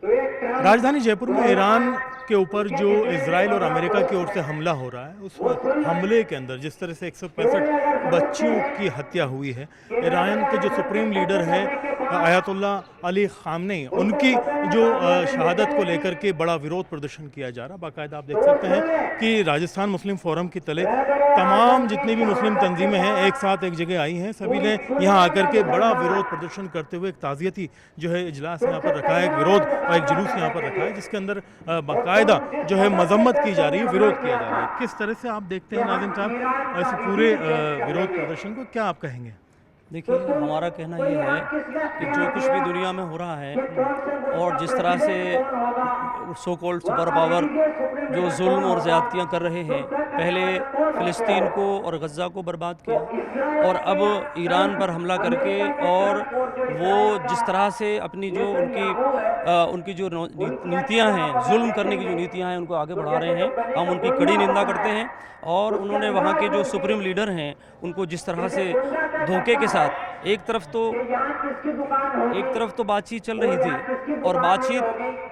राजधानी जयपुर में ईरान के ऊपर जो इजराइल और अमेरिका की ओर से हमला हो रहा है, उस हमले के अंदर जिस तरह से 165 बच्चियों की हत्या हुई है, ईरान के जो सुप्रीम लीडर है अयातुल्ला अली खामनेई, उनकी जो शहादत को लेकर के बड़ा विरोध प्रदर्शन किया जा रहा है। बाकायदा आप देख सकते हैं कि राजस्थान मुस्लिम फोरम के तले तमाम जितनी भी मुस्लिम तंजीमें हैं एक साथ एक जगह आई हैं। सभी ने यहाँ आकर के बड़ा विरोध प्रदर्शन करते हुए एक ताज़ियती जो है इजलास यहाँ पर रखा है, एक विरोध और एक जुलूस यहाँ पर रखा है, जिसके अंदर बाकायदा जो है मजम्मत की जा रही है, विरोध किया जा रहा है। किस तरह से आप देखते हैं नाज़िम साहब इस पूरे विरोध प्रदर्शन को, क्या आप कहेंगे? देखिए, हमारा कहना ये है कि जो कुछ भी दुनिया में हो रहा है और जिस तरह से सो कॉल्ड सुपर पावर जो जुल्म और ज़्यादतियाँ कर रहे हैं, पहले फ़िलिस्तीन को और गज़ा को बर्बाद किया और अब ईरान पर हमला करके, और वो जिस तरह से अपनी जो उनकी जो नीतियाँ हैं, जुल्म करने की जो नीतियाँ हैं, उनको आगे बढ़ा रहे हैं। हम उनकी कड़ी निंदा करते हैं। और उन्होंने वहाँ के जो सुप्रीम लीडर हैं, उनको जिस तरह से धोखे के साथ एक तरफ तो बातचीत चल रही थी और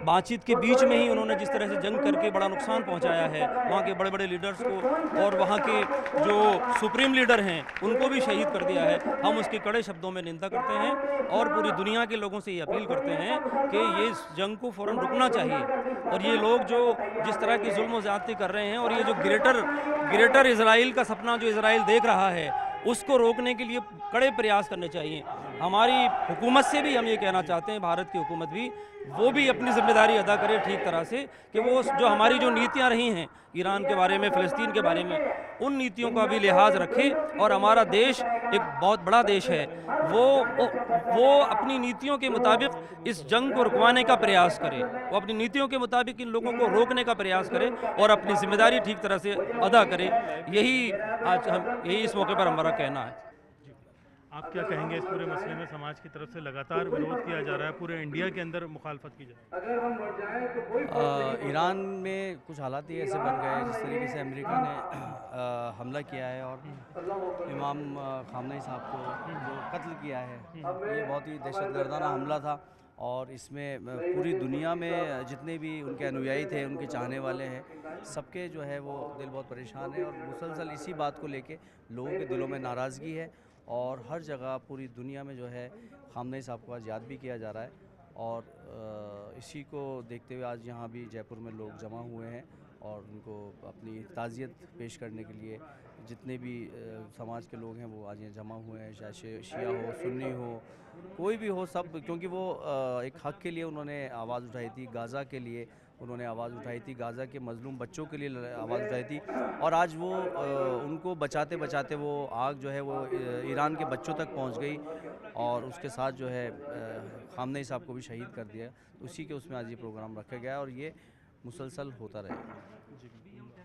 बातचीत के बीच में ही उन्होंने जिस तरह से जंग करके बड़ा नुकसान पहुंचाया है वहाँ के बड़े बड़े लीडर्स को, और वहाँ के जो सुप्रीम लीडर हैं उनको भी शहीद कर दिया है। हम उसके कड़े शब्दों में निंदा करते हैं और पूरी दुनिया के लोगों से ये अपील करते हैं कि ये जंग को फ़ौरन रुकना चाहिए, और ये लोग जो जिस तरह की जुल्म और ज़्यादती कर रहे हैं, और ये जो ग्रेटर इजराइल का सपना जो इजराइल देख रहा है, उसको रोकने के लिए कड़े प्रयास करने चाहिए। हमारी हुकूमत से भी हम ये कहना चाहते हैं, भारत की हुकूमत भी, वो भी अपनी जिम्मेदारी अदा करे ठीक तरह से, कि वो जो हमारी जो नीतियां रही हैं ईरान के बारे में, फ़िलिस्तीन के बारे में, उन नीतियों का भी लिहाज रखे। और हमारा देश एक बहुत बड़ा देश है, वो अपनी नीतियों के मुताबिक इस जंग को रुकवाने का प्रयास करे, वो अपनी नीतियों के मुताबिक इन लोगों को रोकने का प्रयास करे और अपनी जिम्मेदारी ठीक तरह से अदा करे। यही इस मौके पर हमारा कहना है। आप क्या कहेंगे इस पूरे मसले में? समाज की तरफ से लगातार विरोध किया जा रहा है, पूरे इंडिया के अंदर मुखालफत की जा रही है। ईरान में कुछ हालात ही ऐसे बन गए हैं जिस तरीके से अमेरिका ने हमला किया है और इमाम खामनेई साहब को जो कत्ल किया है, ये बहुत ही दहशतगर्दाना हमला था। और इसमें पूरी दुनिया में जितने भी उनके अनुयायी थे, उनके चाहने वाले हैं, सबके जो है वो दिल बहुत परेशान है, और मुसलसल इसी बात को लेके लोगों के दिलों में नाराज़गी है। और हर जगह पूरी दुनिया में जो है खामनेई साहब को आज याद भी किया जा रहा है। और इसी को देखते हुए आज यहाँ भी जयपुर में लोग जमा हुए हैं और उनको अपनी ताज़ियत पेश करने के लिए जितने भी समाज के लोग हैं वो आज यहाँ जमा हुए हैं, चाहे शिया हो, सुन्नी हो, कोई भी हो, सब, क्योंकि वो एक हक़ के लिए उन्होंने आवाज़ उठाई थी, गाज़ा के लिए उन्होंने आवाज़ उठाई थी, गाज़ा के मज़लूम बच्चों के लिए आवाज़ उठाई थी। और आज वो उनको बचाते बचाते वो आग जो है वो ईरान के बच्चों तक पहुंच गई, और उसके साथ जो है खामनेई साहब को भी शहीद कर दिया। तो उसी के उसमें आज ये प्रोग्राम रखा गया और ये मुसलसल होता रहेगा।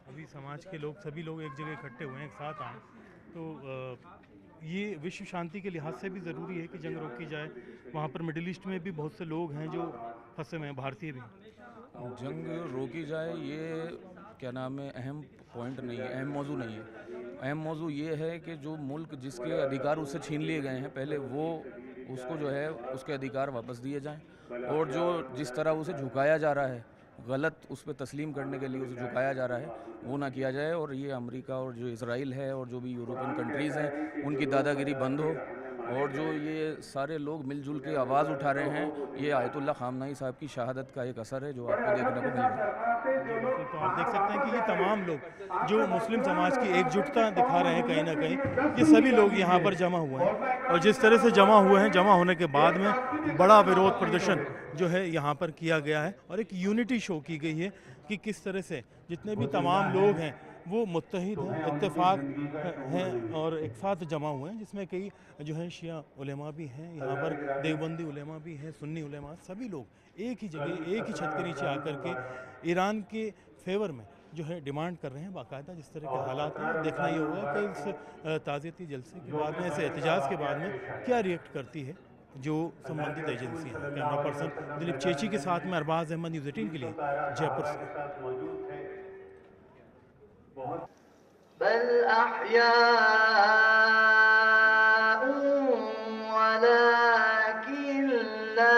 अभी समाज के लोग, सभी लोग एक जगह इकट्ठे हुए हैं, एक साथ आए, तो ये विश्व शांति के लिहाज से भी ज़रूरी है कि जंग रोकी जाए। वहाँ पर मिडिल ईस्ट में भी बहुत से लोग हैं जो फंसे हुए हैं, भारतीय भी। जंग रोकी जाए, ये क्या नाम है, अहम पॉइंट नहीं है, अहम मौजू नहीं है। अहम मौजू ये है कि जो मुल्क जिसके अधिकार उससे छीन लिए गए हैं, पहले वो उसको जो है उसके अधिकार वापस दिए जाएं, और जो जिस तरह उसे झुकाया जा रहा है, गलत उस पर तस्लीम करने के लिए उसे झुकाया जा रहा है, वो ना किया जाए। और ये अमेरिका और जो इजराइल है और जो भी यूरोपियन कंट्रीज़ हैं, उनकी दादागिरी बंद हो, और जो ये सारे लोग मिलजुल के आवाज़ उठा रहे हैं, ये आयतुल्ला खामनेई साहब की शहादत का एक असर है जो आपको देखने को मिल रहा है। तो आप देख सकते हैं कि ये तमाम लोग जो मुस्लिम समाज की एकजुटता दिखा रहे हैं, कहीं ना कहीं ये सभी लोग यहाँ पर जमा हुए हैं, और जिस तरह से जमा हुए हैं, जमा होने के बाद में बड़ा विरोध प्रदर्शन जो है यहाँ पर किया गया है, और एक यूनिटी शो की गई है कि किस तरह से जितने भी तमाम लोग हैं वो मुत्तहिद हैं, इत्तेफाक हैं और एक साथ जमा हुए हैं, जिसमें कई जो है शिया उलेमा भी हैं, यहाँ पर देवबंदी उलेमा भी हैं, सुन्नी उलेमा, सभी लोग एक ही जगह एक ही छत के नीचे आकर के ईरान के फेवर में जो है डिमांड कर रहे हैं। बाकायदा जिस तरह के हालात हैं, देखना ये होगा कि इस ताज़ियती जलसे के बाद में, ऐसे एहतजाज के बाद में क्या रिएक्ट करती है जो संबंधित एजेंसी है। कैमरा पर्सन दिलीप चेची के साथ में अरबाज अहमद, न्यूज़ 18 के लिए जयपुर से। बल अहयाउन वलाकिन ला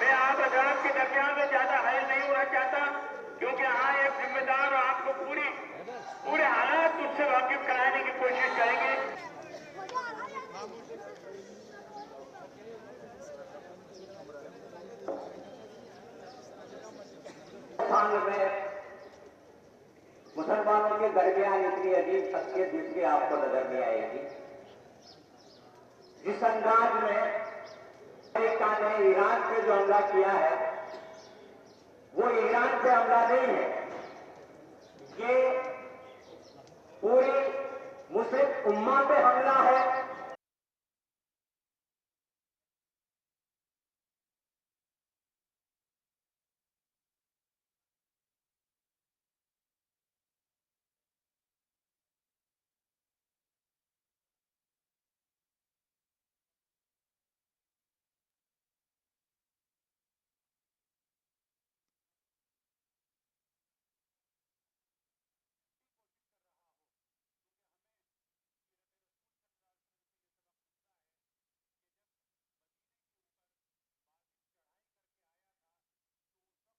मैं आप हजरात के दरमियान में ज्यादा हायल नहीं होना चाहता, क्योंकि यहाँ एक जिम्मेदार और आपको पूरे हालात उससे वाकिफ कराने की कोशिश करेंगे। में मुसलमानों के दरमियान इतनी अजीब शख्सियत जिसकी आपको नजर नहीं आएगी। जिस अंदाज में अमेरिका ने ईरान पे जो हमला किया है, वो ईरान पे हमला नहीं है,